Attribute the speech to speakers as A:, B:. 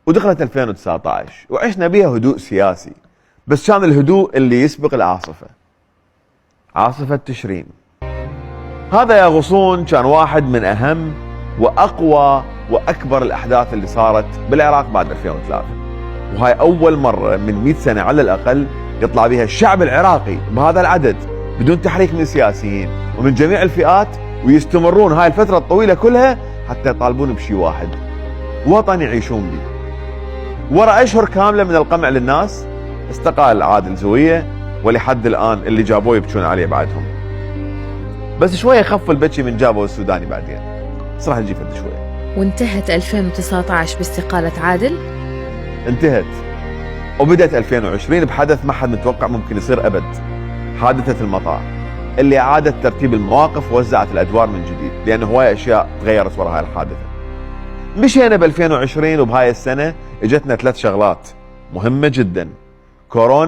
A: ودخلت 2019 وعشنا بيها هدوء سياسي، بس كان الهدوء اللي يسبق العاصفة، عاصفة تشرين. هذا يا غصون كان واحد من أهم وأقوى وأكبر الأحداث اللي صارت بالعراق بعد 2003، وهاي أول مرة من 100 سنة على الأقل يطلع بها الشعب العراقي بهذا العدد بدون تحريك من سياسيين ومن جميع الفئات، ويستمرون هاي الفترة الطويلة كلها حتى يطالبون بشيء واحد، وطن يعيشون به. ورا أشهر كاملة من القمع للناس استقال عادل زوية، ولحد الآن اللي جابوه يبكون عليه بعدهم. بس شوية خفوا البكي من جابوا السوداني بعدين، بس راح نجي فد شوية.
B: وانتهت 2019 باستقالة عادل؟
A: انتهت، وبدأت 2020 بحدث ما حد متوقع ممكن يصير أبد، حادثة المطار اللي أعادت ترتيب المواقف ووزعت الأدوار من جديد، لأن هواي أشياء تغيرت وراء هاي الحادثة. مشينا ب 2020 وبهاي السنة اجتنا 3 شغلات مهمة جدا: كورونا،